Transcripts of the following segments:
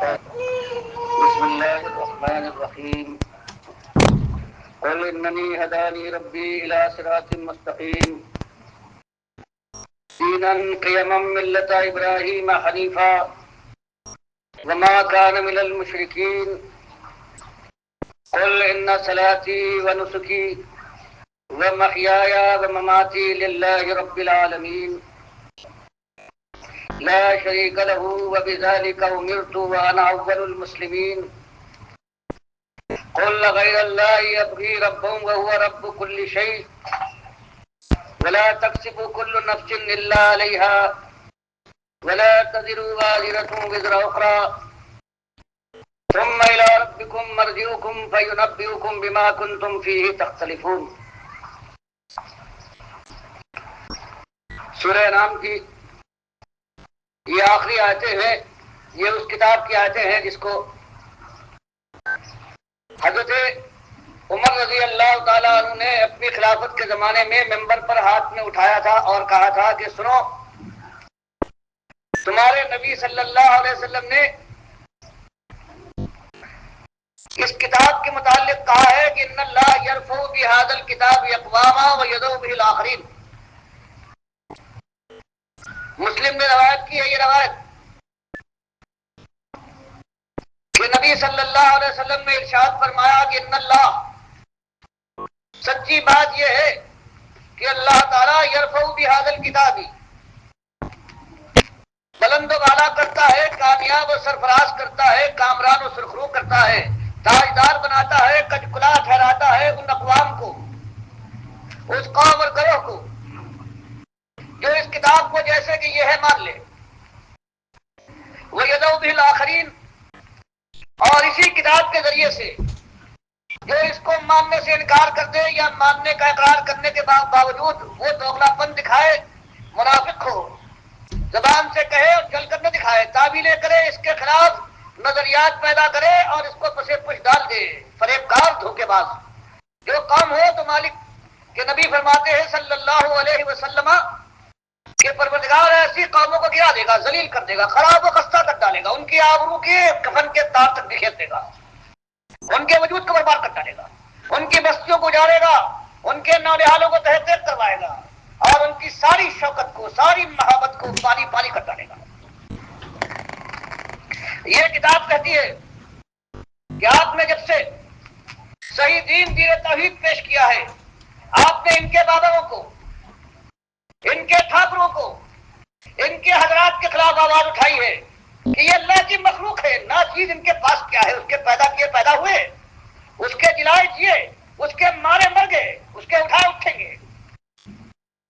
بسم الله الرحمن الرحيم قل إنني هداني ربي إلى صراط مستقيم دينا قيما ملة إبراهيم حنيفا وما كان من المشركين قل إن صلاتي ونسكي ومحياي ومماتي لله رب العالمين لا شريك له وبذلك أمرت وأنا أول المسلمين قل غير الله يبغي ربا وهو رب كل شيء ولا تكسب كل نفس إلا عليها ولا تزر وازرة وزر أخرى ثم إلى ربكم مرجعكم فينبئكم بما كنتم فيه تختلفون. سورہ انعام کی یہ آخری آیتیں ہیں. یہ اس کتاب کی آیتیں ہیں جس کو حضرت عمر رضی اللہ تعالیٰ عنہ نے اپنی خلافت کے زمانے میں ممبر پر ہاتھ میں اٹھایا تھا اور کہا تھا کہ سنو، تمہارے نبی صلی اللہ علیہ وسلم نے اس کتاب کے متعلق کہا ہے کہ ان اللہ یرفع بہذا الکتاب اقواما ویضع بہ الاخرین. مسلم نے روایت کی ہے یہ روایت کہ نبی صلی اللہ علیہ وسلم نے ارشاد فرمایا کہ ان اللہ، سچی بات یہ ہے کہ اللہ تعالیٰ یرفع بہذا الکتاب، بلند و بالا کرتا ہے، کامیاب و سرفراز کرتا ہے، کامران و سرخرو کرتا ہے، تاجدار بناتا ہے، کج کلا ٹھہراتا ہے ان اقوام کو، اس قوم اور گروہ کو جو اس کتاب کو جیسے کہ یہ ہے مان لے. وَيَضَعُ بِهِ الْآخَرِينَ، اور اسی کتاب کے ذریعے سے جو اس کو ماننے سے انکار کر دے یا ماننے کا اقرار کرنے کے باوجود وہ دوغلا پن دکھائے، منافق ہو، زبان سے کہے اور چل کر نہ دکھائے، تعویلیں کرے، اس کے خلاف نظریات پیدا کرے اور اس کو پسے پش ڈال دے، فریب کار، دھوکے باز جو قوم ہو تو مالک کے نبی فرماتے ہیں صلی اللہ علیہ وسلم کہ پروردگار ایسی قوموں کو گرا دے گا، ذلیل کر دے گا، خراب و خستہ کر ڈالے گا، ان کی آبرو کے کفن کے تار تک بکھیر دے گا، ان کے وجود کو برباد کر ڈالے گا، ان کی بستیوں کو اجاڑے گا، ان کے نونہالوں کو تحقیق کروائے گا اور ان کی ساری شوکت کو، ساری محبت کو پانی پانی کر ڈالے گا. یہ کتاب کہتی ہے کہ آپ نے جب سے صحیح دین توحید پیش کیا ہے، آپ نے ان کے باباؤں کو، ان کے ٹھاکروں کو، ان کے حضرات کے خلاف آواز اٹھائی ہے کہ یہ اللہ کی مخلوق ہے، نا چیز ان کے پاس کیا ہے، اس کے پیدا کیے پیدا ہوئے، اس کے جلائے جیے، اس کے مارے مر گئے، اس کے اٹھائے اٹھیں گے.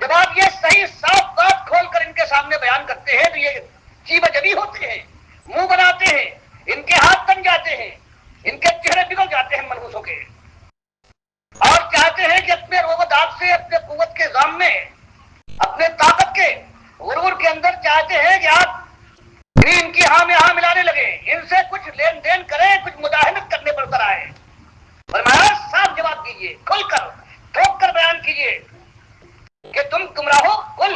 جب آپ یہ صحیح صاف بات کھول کر ان کے سامنے بیان کرتے ہیں تو یہ جی بجبی ہوتے ہیں، منہ بناتے ہیں، ان کے ہاتھ تن جاتے ہیں، ان کے چہرے بگڑ جاتے ہیں منحوسوں کے، اور چاہتے ہیں کہ اپنے روب و داب سے، اپنے قوت کے ضام میں، اپنے طاقت کے غرور کے اندر چاہتے ہیں کہ آپ بھی ان کی ہاں میں ہاں ملانے لگے، ان سے کچھ لین دین کریں، کچھ مداحمت کرنے پر اتر آئے. فرمایا صاف جواب دیجیے، کھل کر ٹھوک کر بیان کیجیے کہ تم گمراہو. کل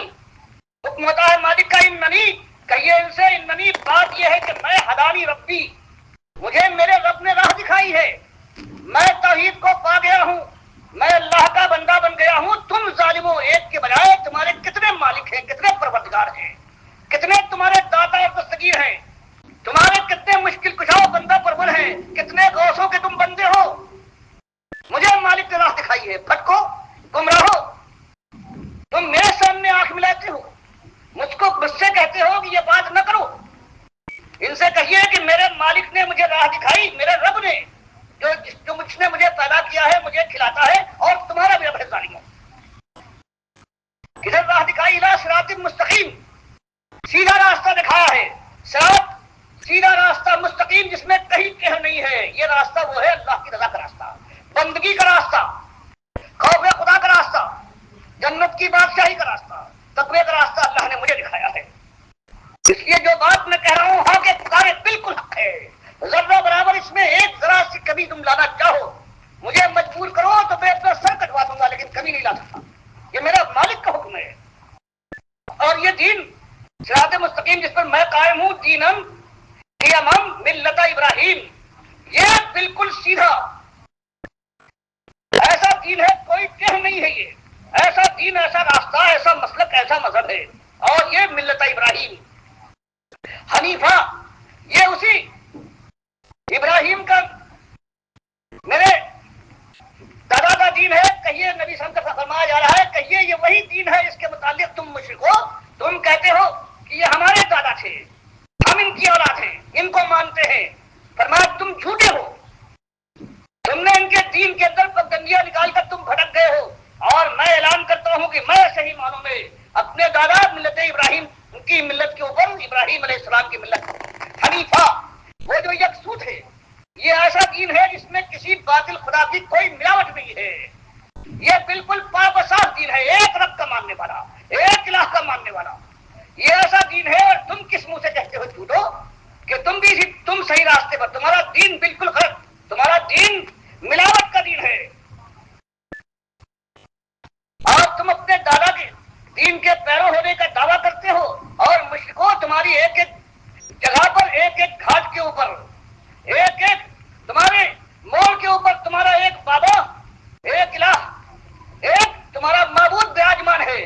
حکم ہوتا ہے مالک کا، اننی، کہیے ان سے، اننی بات یہ ہے کہ میں ہدانی ربی، مجھے میرے رب نے راہ دکھائی ہے، میں توحید کو پا گیا ہوں، میں اللہ کا بندہ بن گیا ہوں. تم ظالموں، ایک کے بجائے تمہارے کتنے مالک ہیں، کتنے پروردگار ہیں، کتنے تمہارے داتا اور دستگیر ہیں، تمہارے کتنے مشکل کشا بندہ پرور ہیں، کتنے غوثوں کے تم بندے ہو. مجھے مالک نے راہ دکھائی ہے، بھٹکو، گمراہو. تم میرے سامنے آنکھ ملاتے ہو، مجھ سے کہتے ہو کہ یہ بات نہ کرو. ان سے کہیے کہ میرے مالک نے مجھے راہ دکھائی، میرے رب نے جو مجھ نے مجھے پیدا کیا ہے، مجھے کھلاتا ہے، اور تمہارا بھی رب ہے ظالموں. کدھر راہ دکھائی؟ الی صراط مستقیم، سیدھا راستہ دکھایا ہے. صراط، سیدھا راستہ، مستقیم جس میں کہیں کہر نہیں ہے. یہ راستہ وہ ہے اللہ کی رضا کا راستہ، بندگی کا راستہ، خوف خدا کا راستہ، جنت کی بادشاہی کا راستہ، تقوی کا راستہ اللہ نے مجھے دکھایا ہے. اس لیے جو بات میں کہہ رہا ہوں ہاں کہ پکارے بالکل حق ہے. ذرہ برابر اس میں ایک ذرا سی کمی تم لانا چاہو، مجھے مجبور کرو تو میں اپنا سر کٹوا دوں گا، لیکن کمی نہیں لا سکتا. یہ میرا مالک کا حکم ہے. اور یہ دین صراط مستقیم جس پر میں قائم ہوں، دینم قیمم ملت ابراہیم، یہ بالکل سیدھا ایسا دین ہے، کوئی ٹہ نہیں ہے، یہ ایسا دین، ایسا راستہ، ایسا مسلک، ایسا مذہب ہے، اور یہ ملت ابراہیم حنیفہ، یہ اسی ابراہیم کا میرے دادا کا دین ہے۔ کہیے نبی صلی اللہ علیہ وسلم کا فرمایا جا رہا ہے، کہیے یہ وہی دین ہے، اس کے متعلق تم مشرک ہو، تم کہتے ہو کہ یہ ہمارے دادا تھے، ہم ان کی اولاد ہیں، ان کو مانتے ہیں۔ فرمایا تم جھوٹے ہو، تم نے ان کے دین کے اندر پابندیاں نکال کر تم بھٹک گئے ہو، اور میں اعلان کرتا ہوں کہ میں صحیح معنوں میں اپنے دادا ملت ابراہیم کی ملت کے اوپر، ابراہیم علیہ السلام کی ملت حنیفہ، وہ جو یکسو تھے، یہ ایسا دین ہے جس میں کسی باطل خدا کی کوئی ملاوٹ نہیں ہے، یہ بالکل پاک و صاف دین ہے، ایک رب کا ماننے والا، ایک الہ کا ماننے والا، یہ ایسا دین ہے۔ اور تم کس منہ سے کہتے ہو جھوٹو کہ تم صحیح راستے پر، تمہارا دین بالکل غلط، تمہارا دین ملاوٹ کا دین ہے، اور تم اپنے دادا کے دین کے پیرو ہونے کا دعویٰ کرتے ہو، اور مشرکو تمہاری ایک ایک جگہ پر، ایک ایک گھاٹ کے اوپر، ایک ایک تمہارے موڑ کے اوپر تمہارا ایک بابا، ایک الہ، ایک تمہارا معبود براجمان ہے،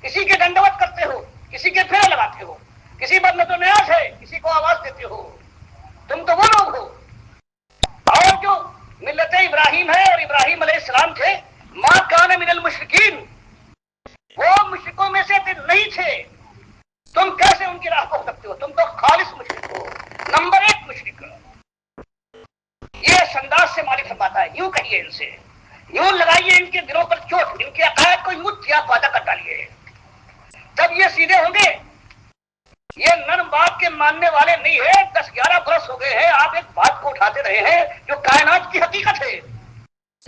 کسی کے دنڈوت کرتے ہو، کسی کے پھیرے لگاتے ہو، کسی پر نظر نیاز ہے، کسی کو آواز دیتے ہو، تم تو وہ لوگ ہو۔ اور جو ملت ابراہیم ہے اور ابراہیم علیہ السلام تھے، ما کان من المشرکین، وہ مشرکوں میں سے نہیں تھے، تم کیسے ان کی راہ کو سکتے ہو؟ تم تو خالص مشرک ہو، نمبر ایک مشرک۔ یہ اس انداز سے مالک فرماتا ہے، یوں کہیے ان سے، یوں لگائیے ان کے دلوں پر چوٹ، ان کے عقائد کو یوں تھیا پاتا کر ڈالیے، تب یہ سیدھے ہوں گے۔ یہ نرم بات کے ماننے والے نہیں ہے، 10-11 برس ہو گئے ہیں آپ ایک بات کو اٹھاتے رہے ہیں جو کائنات کی حقیقت ہے،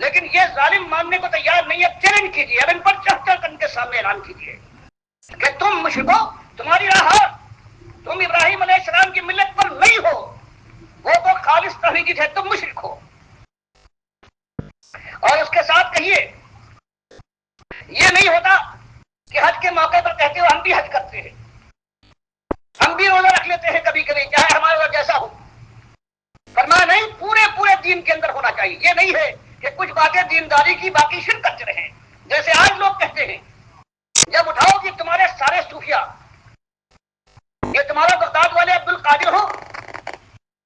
لیکن یہ ظالم ماننے کو تیار نہیں ہے۔ چیلنج کیجیے، اب ان پر چڑھ کر ان کے سامنے اعلان کیجیے کہ تم مشرکو، تمہاری راہ، تم ابراہیم علیہ السلام کی ملت پر نہیں ہو، وہ تو خالص توحیدی تھے، تم مشرک ہو۔ اور اس کے ساتھ کہیے، یہ نہیں ہوتا کہ حج کے موقع پر کہتے ہو ہم بھی حج کرتے ہیں، ہم بھی روزہ رکھ لیتے ہیں کبھی کبھی، چاہے ہمارے وقت جیسا ہو۔ فرمایا نہیں، پورے دین کے اندر ہونا چاہیے، یہ نہیں ہے کہ کچھ باتیں دینداری کی باقی شرک کرتے رہیں، جیسے آج لوگ کہتے ہیں۔ جب اٹھاؤ کہ تمہارے سارے صوفیاء، یہ تمہارا بغداد والے عبد القادر ہو،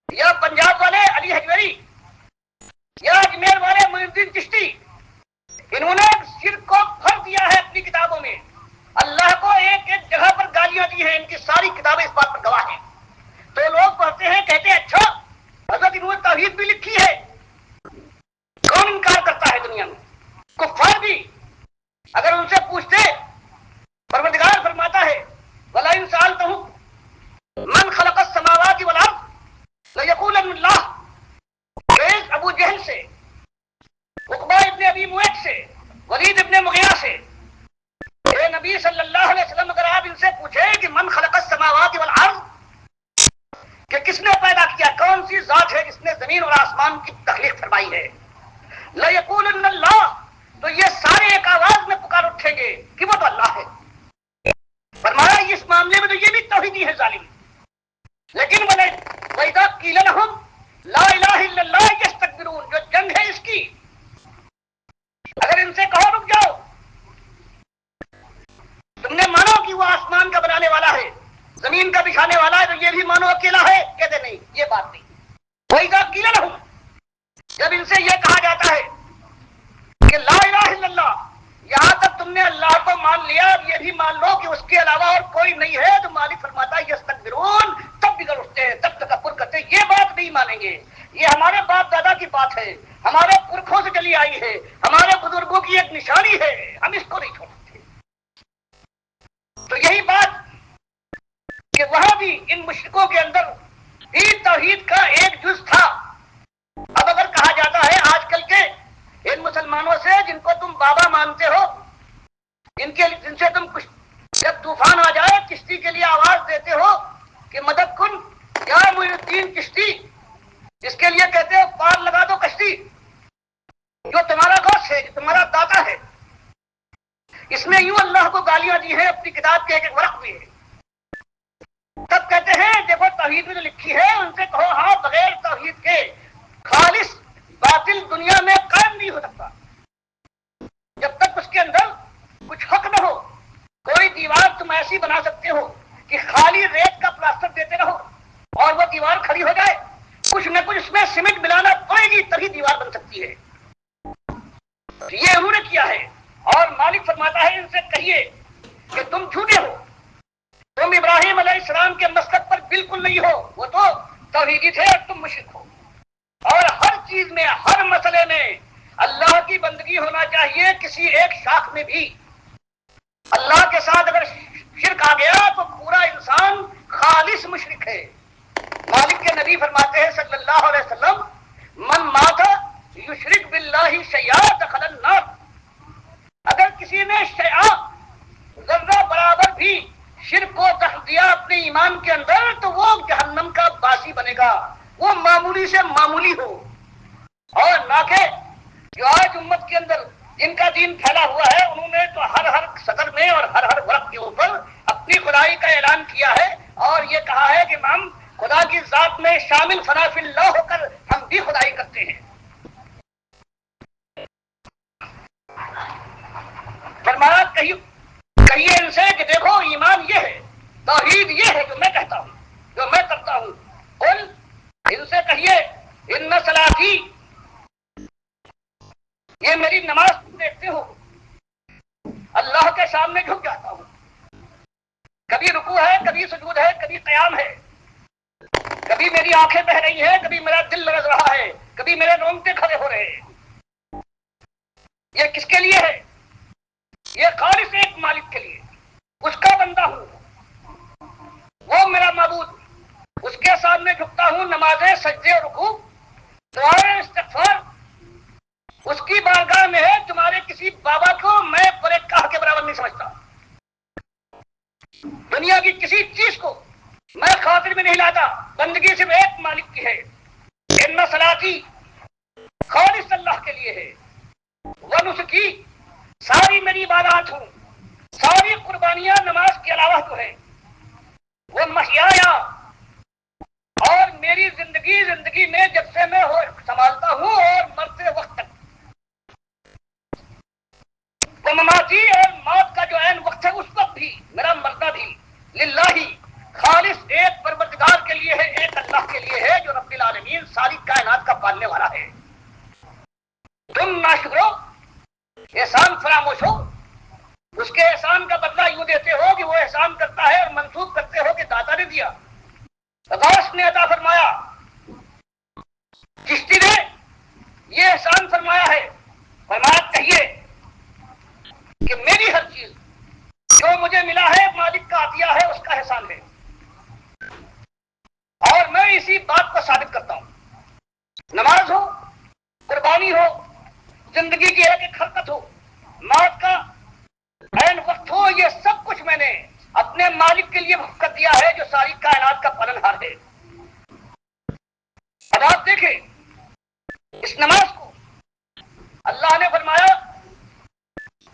یا پنجاب والے علی حجویری، یا اجمیر والے معین الدین چشتی، انہوں نے شرک کو بھر دیا ہے اپنی کتابوں میں، اللہ کو ایک ایک جگہ پر گالیاں دی ہیں، ان کی ساری کتابیں اس بات پر گواہ ہیں۔ تو لوگ پڑھتے ہیں، کہتے ہیں اچھا حضرت انہوں نے توحید بھی لکھی ہے، کون انکار کرتا ہے دنیا میں؟ کفار بھی اگر ان سے پوچھتے، پروردگار فرماتا ہے وَلَئِن سَأَلْتَهُم مَنْ خَلَقَ السَّمَاوَاتِ وَالْأَرْضَ لَيَقُولَنَّ اللَّهُ، ابو جہل سے، عقبہ ابن ابی معیط سے، ولید ابن مغیرہ سے، اے نبی صلی اللہ علیہ وسلم اگر آپ ان سے پوچھیں کہ من خلق السماوات والارض، کہ کس نے پیدا کیا، کون سی ذات ہے جس نے زمین اور آسمان کی تخلیق فرمائی ہے، لَيَقُولَنَّ اللَّهُ، تو یہ سارے ایک آواز میں پکار اٹھیں گے کہ وہ تو اللہ ہے۔ فرمایا اس معاملے میں تو یہ بھی توحیدی ہے ظالم، لیکن وَإِذَا قِيلَ لَهُمْ لَا إِلَٰهَ إِلَّا اللَّهُ يَسْتَكْبِرُونَ، جو جنگ ہے اس کی، اگر ان سے کہو رک جاؤ، تم نے مانو کہ وہ آسمان کا بنانے والا ہے، زمین کا بچھانے والا ہے، تو یہ بھی مانو اکیلا ہے، کہتے نہیں، یہ بات نہیں۔ وَإِذَا قِيلَ لَهُمْ، جب ان سے یہ کہا جاتا ہے کہ لا الہ الا اللہ، یہاں تک تم نے اللہ کو مان لیا، اب یہ بھی مان لو کہ اس کے علاوہ اور کوئی نہیں ہے، تو مالک فرماتا ہے یستکبرون، تب بگڑ اٹھتے ہیں، تب تکبر کرتے ہیں، یہ بات نہیں مانیں گے، یہ ہمارے باپ دادا کی بات ہے، ہمارے پرکھوں سے چلی آئی ہے، ہمارے بزرگوں کی ایک نشانی ہے، ہم اس کو نہیں چھوڑ سکتے۔ تو یہی بات کہ وہاں بھی ان مشرکوں کے اندر بھی توحید کا ایک جز تھا۔ اب اگر کہا جاتا ہے آج کل کے ان مسلمانوں سے جن کو تم بابا مانتے ہو، جن سے تم جب طوفان آ جائے کشتی کے لیے آواز دیتے ہو کہ مدد کن یا معین الدین چشتی، اس کے لیے کہتے ہو پار لگا دو کشتی، جو تمہارا غوث ہے، جو تمہارا داتا ہے، اس نے یوں اللہ کو گالیاں دی ہیں، اپنی کتاب کے ایک ایک ورق بھی ہے، تب کہتے ہیں دیکھو توحید توحید میں جو لکھی ہے ان سے کہو ہاں بغیر توحید کے خالص باطل دنیا میں قائم نہیں ہو سکتا. جب تک اس کے اندر کچھ حق نہ ہو. کوئی دیوار تم ایسی بنا سکتے ہو کہ خالی ریت کا پلاسٹر دیتے رہو اور وہ دیوار کھڑی ہو جائے. کچھ نہ کچھ اس میں سیمنٹ ملانا پڑے گی تبھی دیوار بن سکتی ہے. یہ انہوں نے کیا ہے. اور مالک فرماتا ہے ان سے کہیے کہ تم جھوٹے ہو. تم ابراہیم علیہ السلام کے مسلک پر بالکل نہیں ہو. وہ تو توحیدی تھے اور تم مشرک ہو. اور ہر چیز میں ہر مسئلے میں اللہ کی بندگی ہونا چاہیے. کسی ایک شاخ میں بھی اللہ کے ساتھ اگر شرک آ گیا تو پورا انسان خالص مشرک ہے. مالک کے نبی فرماتے ہیں صلی اللہ علیہ وسلم من مات یشرک باللہ شیئا دخل النار. اگر کسی نے شیئا ذرہ برابر بھی شرک کو دخل دیا اپنے ایمان کے اندر تو وہ جہنم کا باسی بنے گا. وہ معمولی سے معمولی ہو. اور نہ کہ جو آج امت کے اندر جن کا دین پھیلا ہوا ہے انہوں نے تو ہر سطر میں اور ہر ورق کے اوپر اپنی خدائی کا اعلان کیا ہے اور یہ کہا ہے کہ ہم خدا کی ذات میں شامل فنا فی اللہ ہو کر ہم بھی خدائی کرتے ہیں. فرمایا کہیے ان سے کہ دیکھو ایمان یہ ہے, توحید یہ ہے جو میں کہتا ہوں, جو میں کرتا ہوں. قل ان سے کہیے ان صلاتی, یہ میری نماز تم دیکھتے ہو اللہ کے سامنے جھک جاتا ہوں. کبھی رکوع ہے, کبھی سجود ہے, کبھی قیام ہے, کبھی میری آنکھیں بہ رہی ہیں, کبھی میرا دل لرز رہا ہے, کبھی میرے رونگٹے کھڑے ہو رہے ہیں. یہ کس کے لیے ہے؟ یہ خالص ایک مالک کے لیے. اس کا بندہ ہوں, وہ میرا معبود, اس کے سامنے جھکتا ہوں. نمازیں, سجدے اور رکوع, دعائیں, استغفار اس کی بارگاہ میں ہے. تمہارے کسی بابا کو میں برے کاہ کے برابر نہیں سمجھتا. دنیا کی کسی چیز کو میں خاطر میں نہیں لاتا. بندگی صرف ایک مالک کی ہے. ان صلاتی خالص اللہ کے لیے ہے. ونسکی ساری میری عبادات ہوں, ساری قربانیاں نماز کے علاوہ تو ہے. وہ محیایا اور میری زندگی میں جب سے میں سنبھالتا ہوں اور مرتے وقت تک. وہ مماتی اور موت کا جو عین وقت ہے اس وقت بھی میرا مرنا بھی للہ خالص ایک پروردگار کے لیے ہے, ایک اللہ کے لیے ہے جو رب العالمین ساری کائنات کا پالنے والا ہے. تم ناشکرو, احسان فراموش ہو. اس کے احسان کا بدلہ یوں دیتے ہو کہ وہ احسان کرتا ہے اور منسوخ کرتے ہو کہ داتا نے دیا, غوث نے عطا فرمایا, چشتی نے یہ احسان فرمایا ہے. فرمایا کہیے کہ میری ہر چیز جو مجھے ملا ہے مالک کا عطیہ ہے, اس کا احسان ہے. اور میں اسی بات کو ثابت کرتا ہوں. نماز ہو, قربانی ہو, زندگی کی ایک ایک حرکت ہو, موت کا عین وقت ہو, یہ سب کچھ میں نے اپنے مالک کے لیے وقف کر دیا ہے جو ساری کائنات کا پالنہار ہے. اب آپ دیکھیں اس نماز کو اللہ نے فرمایا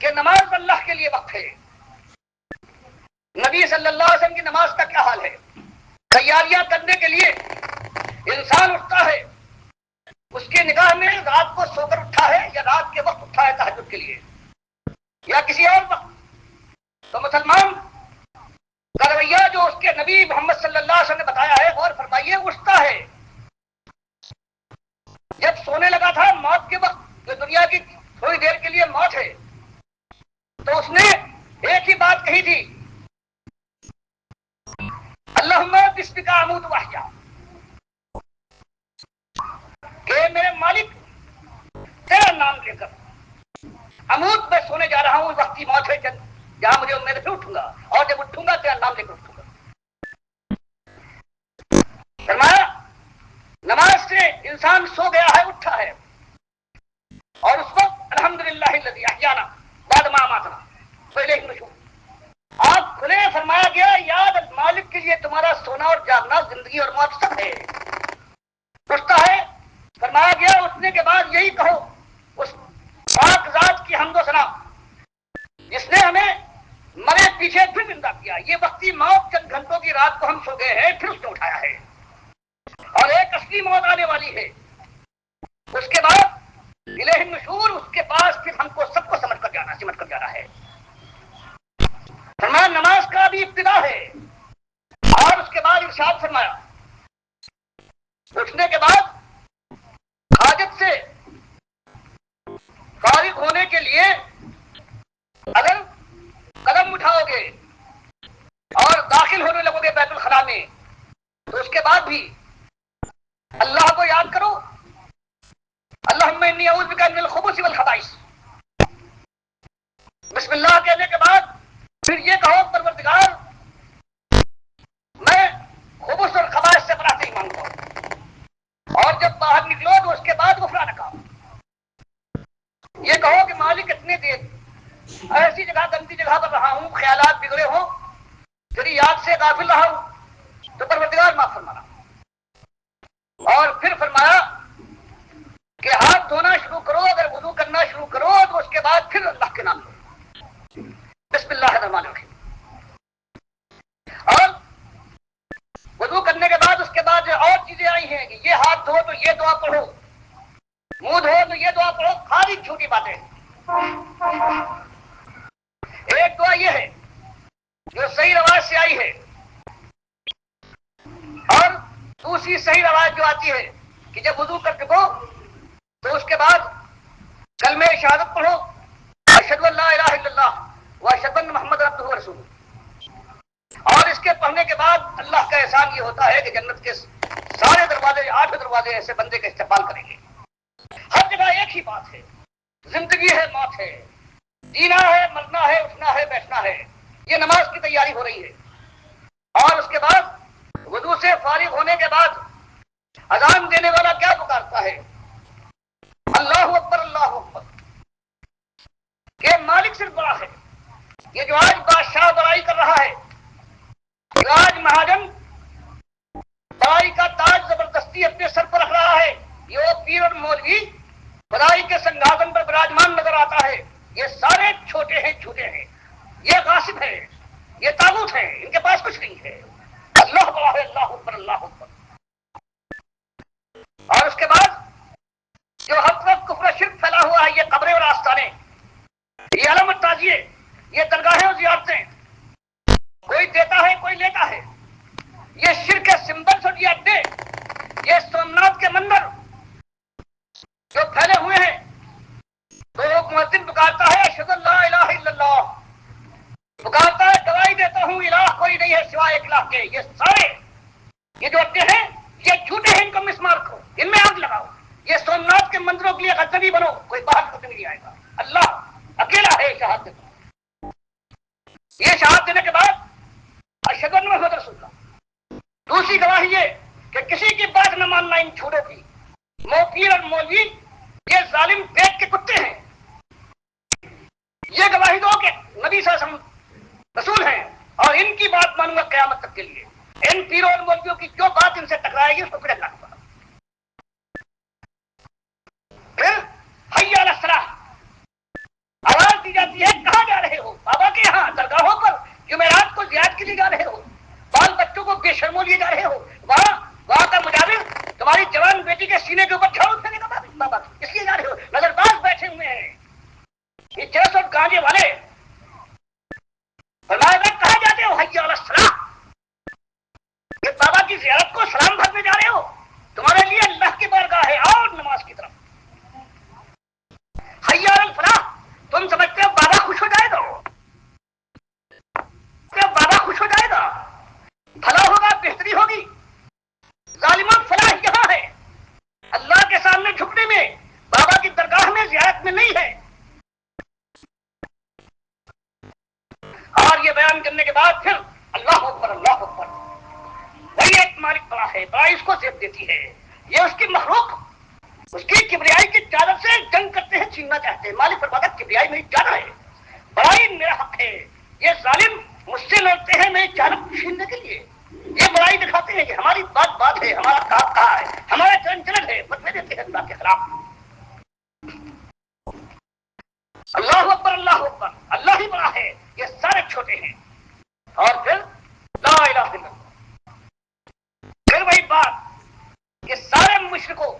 کہ نماز اللہ کے لیے وقف ہے. نبی صلی اللہ علیہ وسلم کی نماز کا کیا حال ہے؟ تیاریاں کرنے کے لیے انسان اٹھتا ہے, اس کی نگاہ میں رات کو سو کر اٹھا ہے یا رات کے وقت اٹھا ہے تہجد کے لیے یا کسی اور وقت, تو مسلمان کا رویہ جو اس کے نبی محمد صلی اللہ علیہ وسلم نے بتایا ہے, غور فرمائیے, اٹھتا ہے. جب سونے لگا تھا موت کے وقت, جو دنیا کی تھوڑی دیر کے لیے موت ہے, تو اس نے ایک ہی بات کہی تھی, اللہم بسمک اموت واحیا, کہ میرے مالک تیرا نام لے کر اموت میں سونے جا رہا ہوں. وقتی موت ہے جہاں مجھے امید پھر اٹھوں گا, اور جب اٹھوں گا تیرا نام لے کر اٹھوں گا. فرمایا نماز سے انسان سو گیا ہے, اٹھا ہے, اور اس وقت الحمدللہ الذی احیانا بعد ما اماتنا والیہ النشور. آپ کھلے, فرمایا گیا یاد مالک کے لیے تمہارا سونا اور جاگنا, زندگی اور موت سب ہے. اٹھتا ہے, فرمایا گیا اٹھنے کے بعد یہی کہو اس پاک ذات کی حمد و ثنا جس نے ہمیں مرے پیچھے پھر زندہ کیا. یہ وقتی موت چند گھنٹوں کی رات کو ہم سو ہو گئے ہیں پھر اس نے اٹھایا ہے اور ایک اصلی موت آنے والی ہے. اس کے بعد الہ النشور، اس کے پاس پھر ہم کو سب کو سمجھ کر جانا ہے. فرمایا نماز کا بھی ابتدا ہے اور اس کے بعد ارشاد فرمایا اٹھنے کے بعد حاجت سے فارغ ہونے کے لیے اگر قدم اٹھاؤ گے اور داخل ہونے لگو گے بیت الخلاء میں تو اس کے بعد بھی اللہ کو یاد کرو. اللہم انی اعوذ بک من الخبث والخبائث. بسم اللہ کہنے کے بعد پھر یہ کہو پروردگار میں خبث اور خبائث سے پناہ مانگتا ہوں. اور جب باہر نکلو تو اس کے بعد غفرانک کہو. یہ کہو کہ مالک اتنے دیر ایسی جگہ گندی جگہ پر رہا ہوں، خیالات بگڑے ہوں، تیری یاد سے غافل رہا ہوں تو پروردگار معاف فرمانا. اور پھر فرمایا کہ ہاتھ دھونا شروع کرو، اگر وضو کرنا شروع کرو تو اس کے بعد پھر اللہ کے نام لو. بسم اللہ الرحمن الرحیم. اور وضو کرنے کے بعد اس کے بعد اور چیزیں آئی ہیں کہ یہ ہاتھ دھو تو یہ دعا پڑھو، منہ دھو تو یہ دعا پڑھو. خالی جھوٹی باتیں. ایک دعا یہ ہے جو صحیح روایت سے آئی ہے اور دوسری صحیح روایت جو آتی ہے کہ جب وضو کر چکو تو اس کے بعد کلمہ شہادت پڑھو، اشہد ان لا الہ الا اللہ واشہد ان محمد عبدہ ورسولہ. اور اس کے پڑھنے کے بعد اللہ کا احسان یہ ہوتا ہے کہ جنت کے سارے دروازے 8 دروازے ایسے بندے کا استقبال کریں گے. ہر جگہ ایک ہی بات ہے، زندگی ہے موت ہے، جینا ہے مرنا ہے، اٹھنا ہے بیٹھنا ہے. یہ نماز کی تیاری ہو رہی ہے. اور اس کے بعد وضو سے فارغ ہونے کے بعد اذان دینے والا کیا پکارتا ہے؟ اللہ اکبر اللہ اکبر. کہ مالک صرف بڑا ہے. یہ جو آج بادشاہ بڑائی کر رہا ہے، جو آج مہاجن بڑائی کا تاج زبردستی اپنے سر پر رکھ رہا ہے، یہ وہ پیر اور مولوی بڑائی کے سنگھاٹن پر براجمان نظر آتا ہے، یہ سارے چھوٹے ہیں جھوٹے ہیں، یہ غاصب ہیں، یہ طاغوت ہیں، ان کے پاس کچھ نہیں ہے. اللہ بڑا ہے. اللہ اکبر اللہ اکبر. اور اس کے بعد جو ہر طرف کفر و شرک پھیلا ہوا ہے، یہ قبریں اور آستانے، یہ علم اور تعزیے، یہ درگاہیں اور زیارتیں، کوئی دیتا ہے کوئی لیتا ہے، یہ شرک سمبلس اور یہ اڈے، یہ سومناتھ کے مندر جو پھیلے ہوئے ہیں. تو ایک مؤذن پکارتا ہے اشہد ان لا الہ الا اللہ، پکارتا ہے گواہی دیتا ہوں الہ کوئی نہیں ہے سوائے ایک الہ کے. یہ سارے یہ جو اڈے ہیں یہ جھوٹے ہیں، ان کو مسمار کرو، ان میں آگ لگاؤ. یہ سومناتھ کے مندروں کے لیے غزنوی بنو، کوئی باہر کبھی نہیں آئے گا. اللہ اکیلا ہے شہادت دیتا. یہ شہادت دینے کے بعد اشہد ان محمد رسول اللہ. دوسری گواہی یہ کہ کسی کی بات نہ ماننا ان جھوٹوں کی. موپیر اور مولوی یہ ظالم پیٹ کے کتے ہیں. یہ گواہی دو کہ نبی صلی اللہ علیہ وسلم رسول ہیں اور ان کی بات مانوں گا قیامت تک کے لیے. ان پیروں اور مولویوں کی جو بات ان سے ٹکرائے گی اس کو پھر اللہ کو. پھر حی علی الصلاۃ آواز دی جاتی ہے. کہاں جا رہے ہو؟ بابا کے یہاں درگاہوں پر جمعرات کو زیارت کے لیے جا رہے ہو؟ بال بچوں کو بے شرموں لیے جا رہے ہو؟ وہاں کا مجاور تمہاری جوان بیٹی کے سینے کے اوپر جھاڑو پھیرے گا بابا اس لیے جا رہے ہو؟ نظر باز بیٹھے ہوئے ہیں یہ چرس اور گانجے والے. فرمایا کہاں جاتے ہو؟ حی علی الصلاۃ. یہ بابا کی زیارت کو سلام بھرنے جا رہے ہو؟ تمہارے لیے اللہ کی بارگاہ ہے اور نماز کی طرف. حی علی الفلاح. تم سمجھتے ہو بابا خوش ہو جائے گا؟ بابا خوش ہو جائے گا، بھلا ہوگا، بہتری ہوگی. ظالمان فلاح یہاں ہے، اللہ کے سامنے جھکنے میں، بابا کی درگاہ میں زیارت میں نہیں ہے. اور یہ بیان کرنے کے بعد پھر اللہ اکبر اللہ اکبر. وہی ایک مالک بڑا ہے، بڑائی اس کو زیب دیتی ہے. یہ اس کی مخلوق اس کی کبریائی کی چادر سے جنگ کرتے ہیں، چھیننا چاہتے ہیں. مالک فرماتا ہے کبریائی میری چادر ہے، بڑائی میرا حق ہے. یہ ظالم مجھ سے لڑتے ہیں میری چادر چھیننے کے لیے. یہ بڑائی دکھاتے ہیں کہ ہماری بات ہے، ہمارا کہا ہے، ہمارا چلن چلن ہے، فتوے دیتے ہیں اللہ کے خلاف. اللہ اکبر اللہ اکبر. اللہ ہی بڑا ہے، یہ سارے چھوٹے ہیں. اور پھر لا الہ الا اللہ. مشرکوں،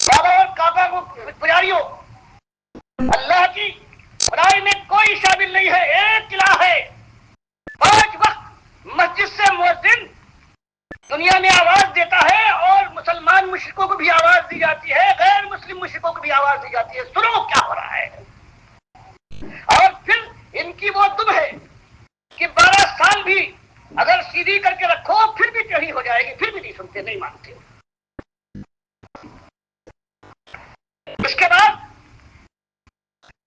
بابا اور کعبہ کو پجاریوں، اللہ کی خدائی میں کوئی شامل نہیں ہے، ایک الہ ہے۔ 5 وقت مسجد سے مؤذن دنیا میں آواز دیتا ہے، اور مسلمان مشرکوں کو بھی آواز دی جاتی ہے، غیر مسلم مشرکوں کو بھی آواز دی جاتی ہے، سنو کیا ہو رہا ہے۔ اور پھر ان کی وہ دم ہے کہ 12 سال بھی اگر سیدھی کر کے رکھو پھر بھی ٹیڑھی ہو جائے گی، پھر بھی نہیں سنتے، نہیں مانتے۔ اس کے بعد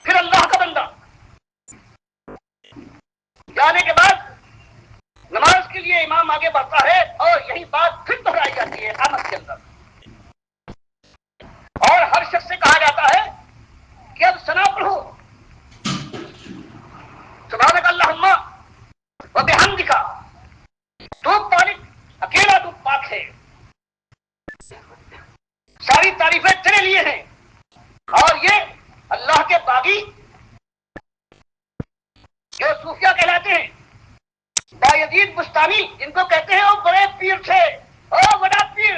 پھر اللہ کا بندہ جانے کے بعد نماز کے لیے امام آگے بڑھتا ہے، اور یہی بات پھر دہرائی جاتی ہے قیامت کے اندر، اور ہر شخص سے کہا جاتا ہے کہ اب ثنا پڑھو، سبحانک اللہم و بحمدک، تو پاک، اکیلا تو پاک ہے، ساری تعریفیں تیرے لیے ہیں۔ اور یہ اللہ کے باغی جو صوفیہ کہلاتے ہیں، بایزید بستانی جن کو کہتے ہیں، وہ بڑے پیر تھے، او بڑا پیر،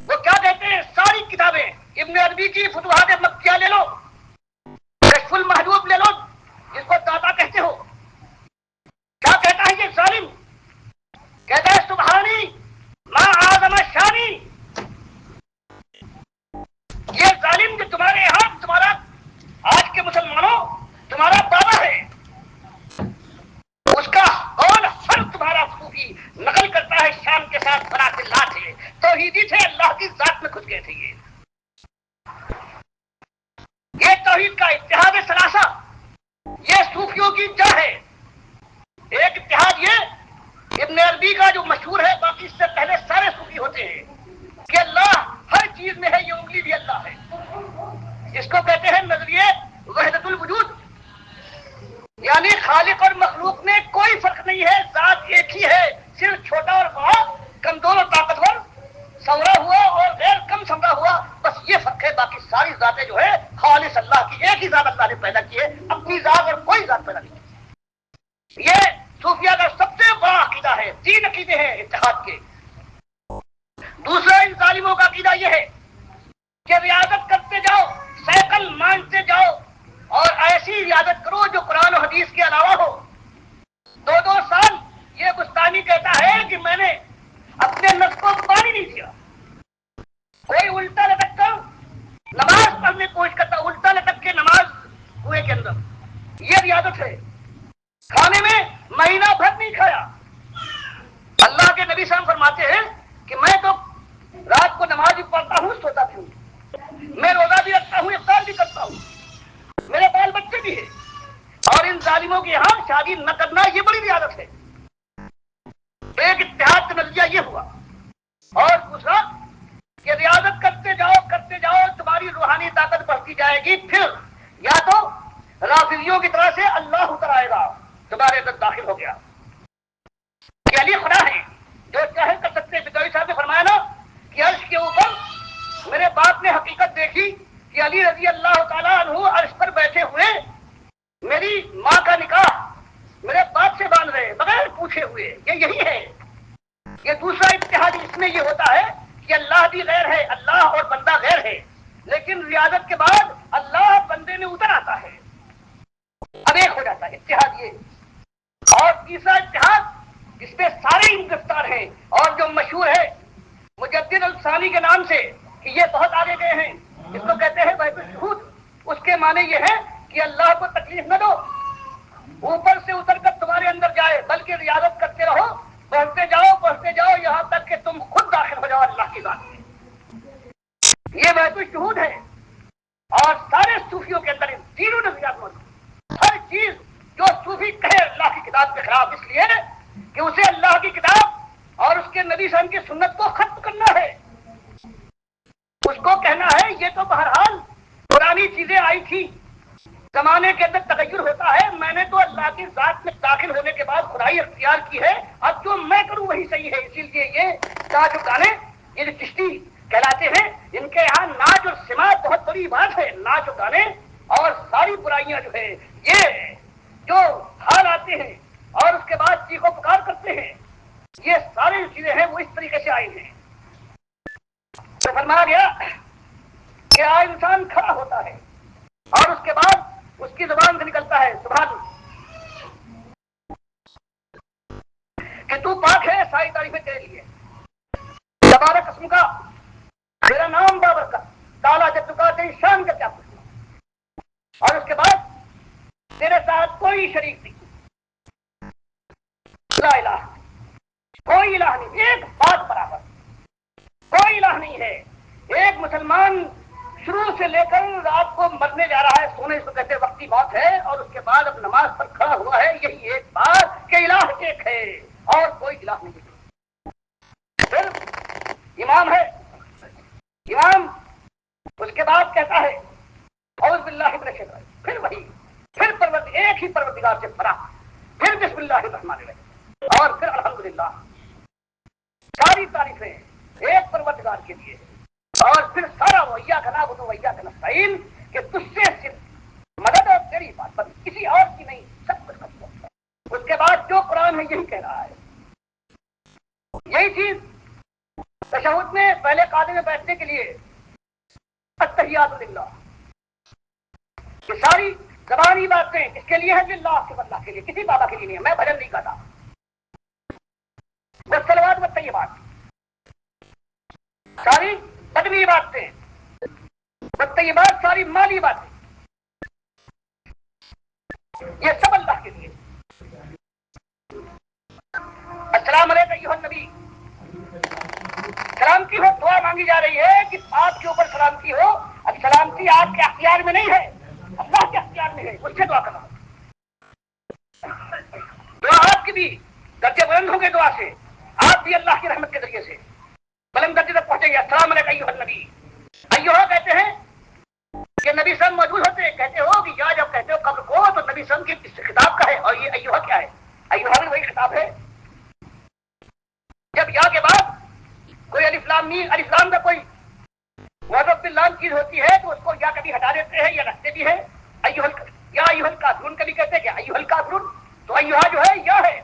وہ کیا کہتے ہیں، ساری کتابیں ابن عربی کی فتوحات مکیہ لے لو، کشف المحجوب لے لو جس کو داتا کہتے ہو، کیا کہتا ہے یہ ظالم، کہتا ہے سبحانی ما اعظم شانی، یہ ظالم جو تمہارے یہاں تمہارا آج کے مسلمانوں تمہارا بابا ہے، اس کا قول ہر تمہارا صوفی نقل کرتا ہے، شام کے ساتھ برات اللہ تھے، توحیدی تھے، اللہ کی ذات میں گھس گئے تھے۔ یہ توحید کا اتحاد ثلاثہ، یہ صوفیوں کی جڑ ہے۔ ایک اتحاد یہ ابن عربی کا جو مشہور ہے، باقی اس سے پہلے سارے صوفی ہوتے ہیں کہ اللہ ہر چیز میں ہے، یہ انگلی بھی اللہ ہے، اس کو کہتے ہیں نظریے وحدت الوجود، یعنی خالق اور مخلوق میں کوئی فرق نہیں ہے، ذات ایک ہی ہے، صرف چھوٹا اور بڑا، کمزور اور طاقتور، سمرا ہوا اور غیر کم سمرا ہوا، بس یہ فرق ہے، باقی ساری ذاتیں جو ہے خالص اللہ کی، ایک ہی ذات اللہ نے پیدا کی ہے، اپنی ذات اور کوئی ذات پیدا نہیں کی۔ یہ صوفیہ کا سب سے بڑا عقیدہ ہے، 3 عقیدے ہیں اتحاد کے۔ دوسرا ان ظالموں کا عقیدہ یہ ہے کہ ریاضت کرتے جاؤ، سیکل مانتے جاؤ، اور ایسی ریاضت کرو جو قرآن و حدیث کے علاوہ ہو۔ 2 سال یہ بستانی کہتا ہے کہ میں نے اپنے نفس کو پانی نہیں دیا، کوئی الٹا لٹک کر نماز پڑھنے کی کوشش کرتا، الٹا لٹک کے نماز کنویں کے اندر، یہ ریاضت ہے۔ کھانے میں مہینہ بھر نہیں کھایا، اللہ کے نبی صلی اللہ علیہ وسلم فرماتے ہیں کہ میں تو رات کو نماز بھی پڑھتا ہوں، سوتا بھی ہوں، میں روزہ بھی رکھتا ہوں، افطار بھی کرتا ہوں، میرے بال بچے بھی ہیں، اور ان ظالموں کے یہاں شادی نہ کرنا یہ بڑی ریاضت ہے۔ ایک اتحاد کا نتیجہ یہ ہوا، اور دوسرا کہ ریاضت کرتے جاؤ تمہاری روحانی طاقت بڑھتی جائے گی، پھر یا تو رافضیوں کی طرح سے اللہ اتر آئے گا، تمہارے اندر داخل ہو گیا کہ علی خدا ہے، جو چاہے کر سکتے۔ بدوی صاحب نے فرمایا نا کہ عرش کے اوپر میرے باپ نے حقیقت دیکھی کہ علی رضی اللہ تعالیٰ عنہ عرش پر بیٹھے ہوئے میری ماں کا نکاح میرے باپ سے باندھ رہے بغیر پوچھے ہوئے، یہی ہے۔ یہ دوسرا اتحاد اس میں یہ ہوتا ہے کہ اللہ بھی غیر ہے، اللہ اور بندہ غیر ہے، لیکن ریاضت کے بعد اللہ بندے میں اتر آتا ہے، اب ایک ہو جاتا ہے اتحاد یہ۔ اور تیسرا اتحاد جس میں سارے ہی گرفتار ہیں اور جو مشہور ہے مجدد الثانی کے نام سے، کہ یہ بہت آگے گئے ہیں، اس کو کہتے ہیں بیت الشہود، اس کے معنی یہ ہے کہ اللہ کو تکلیف نہ دو، اوپر سے اتر کر تمہارے اندر جائے، بلکہ ریاضت کرتے رہو، بڑھتے جاؤ یہاں تک کہ تم خود داخل ہو جاؤ اللہ کی ذات میں۔ یہ بیت الشہود ہے، اور سارے صوفیوں کے اندر ان تینوں نظریات موجود، ہر چیز جو صوفی کہے اللہ کی کتاب کے خلاف، اس لیے کہ اسے اللہ کی کتاب اور اس کے نبی صلی اللہ علیہ وسلم کی سنت کو ختم کرنا ہے، اس کو کہنا ہے یہ تو بہرحال پرانی چیزیں آئی تھی، زمانے کے اندر تغیر ہوتا ہے، میں نے تو اللہ کی ذات میں داخل ہونے کے بعد خدائی اختیار کی ہے، اب جو میں کروں وہی صحیح ہے۔ اسی لیے یہ تاج و گانے، یہ جو چشتی کہلاتے ہیں، ان کے یہاں ناچ اور سماعت بہت بڑی بات ہے، ناچ و گانے اور ساری برائیاں جو ہے، یہ جو حال آتے ہیں اور اس کے بعد چیخو پکار کرتے ہیں، یہ ساری چیزیں ہیں وہ اس طریقے سے آئی ہیں۔ فرمایا گیا کہ آج انسان کھڑا ہوتا ہے اور اس کے بعد اس کی زبان سے نکلتا ہے سبحان اللہ، کہ تو پاک ہے، ساری تعریفیں تیرے لیے، تبارک اسم کا، تیرا نام بابرکت، تالا جد کا، تیری شان کا کیا پوچھنا، اور اس کے بعد تیرے ساتھ کوئی شریک نہیں، لا الہ، کوئی الہ نہیں، ایک بات برابر، کوئی الہ نہیں ہے۔ ایک مسلمان شروع سے لے کر رات کو مرنے جا رہا ہے، سونے سے کہتے وقتی موت ہے، اور اس کے بعد اب نماز پر کھڑا ہوا ہے، یہی ایک بات کہ الہ ایک ہے اور کوئی الہ نہیں ہے۔ پھر امام ہے، امام اس کے بعد کہتا ہے اعوذ باللہ من الشیطان، پھر وہی، پھر ایک ہی پروردگار سے پناہ، پھر بسم اللہ الرحمن الرحیم، اور پھر الحمدللہ، ساری تعریفیں ایک پروردگار کے لیے، اور پھر سارا وَإِيَّاكَ نَعْبُدُ وَإِيَّاكَ نَسْتَعِينُ کہ تجھ سے صرف مدد اور تیری بات پر، کسی اور کی نہیں، سب کچھ ختم ہو گیا۔ اس کے بعد جو قرآن ہے یہی کہہ رہا ہے، یہی چیز تشہد میں پہلے قاعدے میں بیٹھنے کے لیے التحیات للہ، یہ ساری زبانی باتیں اس کے لیے ہے، للہ صرف اللہ کے لیے، کسی بابا کے لیے نہیں ہے، میں بھجن نہیں کرتا، والصلوات والطیبات، ساری بدنی باتیں، والطیبات ساری مالی باتیں، یہ سب اللہ کے لیے۔ السلام علیکم ایھا النبی، سلامتی ہو، دعا مانگی جا رہی ہے کہ آپ کے اوپر سلامتی ہو۔ اب سلامتی آپ کے اختیار میں نہیں ہے، اللہ کے اختیار میں ہے، اس سے دعا کرنا، دعا آپ کی بھی درجے بلند ہوں گے، دعا سے آپ بھی اللہ کی رحمت کے ذریعے سے بلند درجے تک پہنچیں گے۔ السلام علیکم ایھا النبی، ایھا کہتے ہیں کہ نبی صاحب موجود ہوتے ہیں، کہتے ہو کہ یا جب کہتے ہو قبر کو تو نبی صاحب کی خطاب کا ہے، اور یہ ایھا کیا ہے؟ ایھا بھی وہی خطاب ہے۔ جب یا کے بعد کوئی الف لام میم، الف لام کا کوئی وضع باللام چیز ہوتی ہے تو اس کو یا کبھی ہٹا دیتے ہیں یا رکھتے بھی ہیں، یا ایھا الکافرون کبھی کہتے ہیں کہ ایھا الکافرون، تو ایھا جو ہے یا ہے،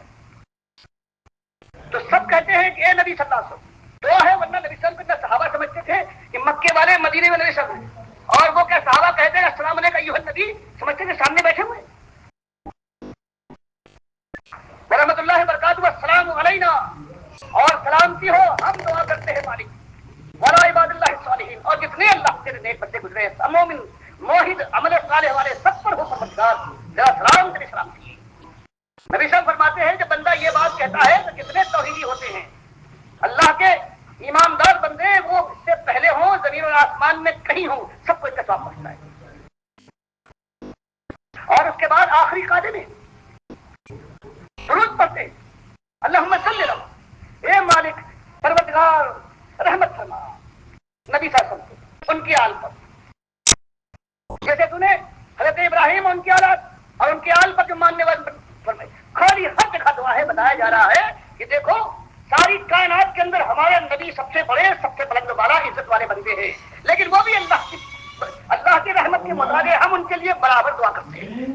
تو سب کہتے ہیں کہ اے نبی صلی اللہ علیہ وسلم، دعا ہے، ورنہ نبی صلی اللہ علیہ وسلم صحابہ سمجھتے تھے کہ مکے والے مدینے میں نبی صلی اللہ علیہ وسلم، اور وہ کیا صحابہ کہتے ہیں السلام علیکم ایھا النبی، سمجھتے تھے سامنے بیٹھے ہوئے۔ ورحمۃ اللہ وبرکاتہ، السلام علینا، اور سلامتی ہو، ہم دعا کرتے ہیں مالک، وعلی عباد اللہ الصالحین، اور جتنے اللہ کے نیک بندے گزرے ہیں، مومن موحد عمل صالح والے سب پر ہو پروردگار ذرا سلام تیری سلامتی ہے۔ نبی صاحب فرماتے ہیں جب بندہ یہ بات کہتا ہے تو جتنے توحیدی ہوتے ہیں اللہ کے ایماندار بندے، وہ اس سے پہلے ہوں، زمین اور آسمان میں کہیں ہوں، سب کو اس کا ثواب پہنچتا ہے۔ اور اس کے بعد آخری قاعدے میں درود پڑھتے، اللہم صلی اللہ، اے مالک پروردگار رحمت فرما نبی صلی اللہ علیہ وسلم کو، ان کی آل پر، جیسے تو نے حضرت ابراہیم اور ان کی اولاد اور ان کے آل پر جو ماننے والے فرمائے، خالی ہر جگہ دعا ہے، بتایا جا رہا ہے کہ دیکھو ساری کائنات کے اندر ہمارے نبی سب سے بڑے، سب سے بلند والا، عزت والے بندے ہیں، لیکن وہ بھی اللہ کی رحمت کے مطابق ہم ان کے لیے برابر دعا کرتے ہیں۔